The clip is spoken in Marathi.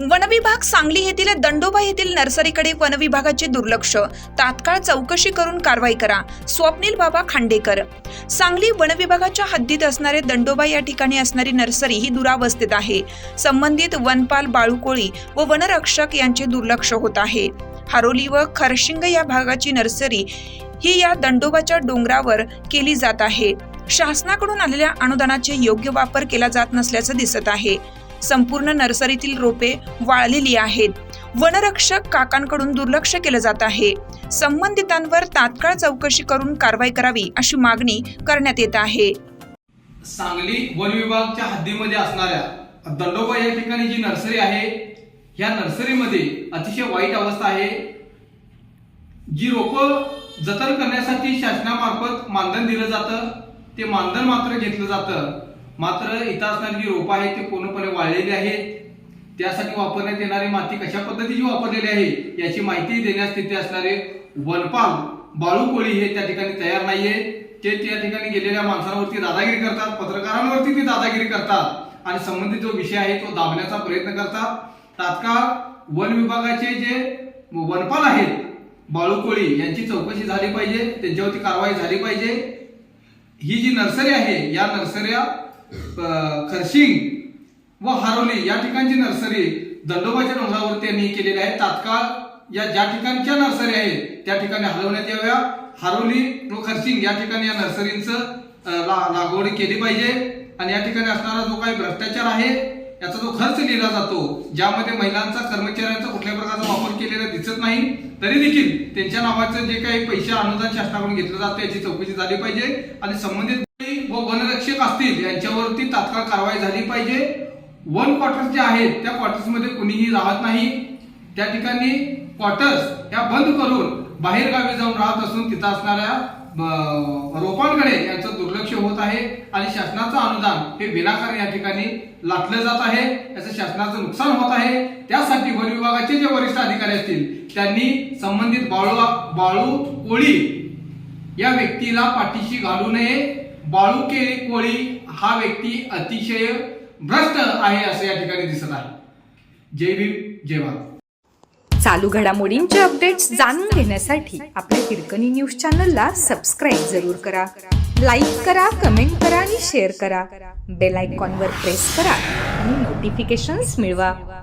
वनविभाग सांगली येथील दंडोबा येथील नर्सरीकडे वनविभागाचे दुर्लक्ष, तात्काळ चौकशी करून कारवाई करा. स्वप्नील बाबा खांडेकर. सांगली वनविभागाच्या हद्दीत असणारे दंडोबा या ठिकाणी असणारी नर्सरी ही दुरावस्थेत आहे. संबंधित वनपाल बाळूकोळी व वनरक्षक यांचे दुर्लक्ष होत आहे. हरोली व खरशिंग या भागाची नर्सरी ही या दंडोबाच्या डोंगरावर केली जात आहे. शासनाकडून आलेल्या अनुदानाचे योग्य वापर केला जात नसल्याचं दिसत आहे. संपूर्ण नर्सरीतील रोपे वाळलेली आहेत. वनरक्षक काकांकडून दुर्लक्ष केलं जात आहे. संबंधितांवर तात्काळ चौकशी करून कारवाई करावी अशी मागणी करण्यात येत आहे. सांगली वन विभागाच्या हद्दीमध्ये असणाऱ्या दंडोबा या ठिकाणी जी नर्सरी आहे, या नर्सरीमध्ये अतिशय वाईट अवस्था आहे. जी रोपं जतन करण्यासाठी शासनामार्फत मानधन दिलं जातं, ते मानधन मात्र घेतलं जातं. मात्र इथं असणारी जी रोपं आहेत ते पूर्णपणे वाळलेली आहेत. त्यासाठी वापरण्यात येणारी माती कशा पद्धतीची वापरलेली आहे याची माहिती देण्यास तिथे असणारे वनपाल बाळूकोळी हे त्या ठिकाणी तयार नाहीये. ते त्या ठिकाणी गेलेल्या माणसांवरती दादागिरी करतात, पत्रकारांवरती ते दादागिरी करतात आणि संबंधित जो विषय आहे तो दाबण्याचा प्रयत्न करतात. तात्काळ वन विभागाचे जे वनपाल आहेत बाळूकोळी यांची चौकशी झाली पाहिजे, त्यांच्यावरती कारवाई झाली पाहिजे. ही जी नर्सरी आहे या नर्सऱ्या खरशिंग व हरोली या ठिकाणची नर्सरी दंडोबाच्या डोंगरावर त्यांनी केलेली आहे. तात्काळ या ज्या ठिकाणच्या नर्सरी आहेत त्या ठिकाणी हलवण्यात याव्या. हरोली व खरशिंग या ठिकाणी या नर्सरींचं लागवड केली पाहिजे आणि या ठिकाणी असणारा जो काही भ्रष्टाचार आहे याचा जो खर्च लिहिला जातो, ज्यामध्ये महिलांचा कर्मचाऱ्यांचा कुठल्याही प्रकारचा वापर केलेला दिसत नाही, तरी देखील त्यांच्या नावाचं जे काही पैसे अनुदान शासनाकडून घेतलं जातं याची चौकशी झाली पाहिजे आणि संबंधित व वनरक्षक असतील यांच्यावरती तात्काळ कारवाई झाली पाहिजे. वन क्वार्टर्स जे आहेत त्या क्वार्टर्स मध्ये कुणीही राहत नाही. त्या ठिकाणी क्वार्टर्स या बंद करून बाहेर गावी जाऊन राहत असून तिथं असणाऱ्या रोपांकडे यांचं दुर्लक्ष होत आहे आणि शासनाचं अनुदान हे विनाकारण या ठिकाणी लाटलं जात आहे. याचं शासनाचं नुकसान होत आहे. त्यासाठी वन विभागाचे जे वरिष्ठ अधिकारी असतील त्यांनी संबंधित बाळूकोळी या व्यक्तीला पाठीशी घालू नये. बाळूकोळी हा व्यक्ती अतिशय भ्रष्ट आहे असं या ठिकाणी दिसत आहे. जय भीम, जय भारत. चालू घडामोडींचे अपडेट्स जाणून घेण्यासाठी आपल्या हिरकणी न्यूज चॅनलला सबस्क्राईब जरूर करा. लाईक करा, कमेंट करा आणि शेअर करा. बेल आयकॉनवर प्रेस करा आणि नोटिफिकेशन्स मिळवा.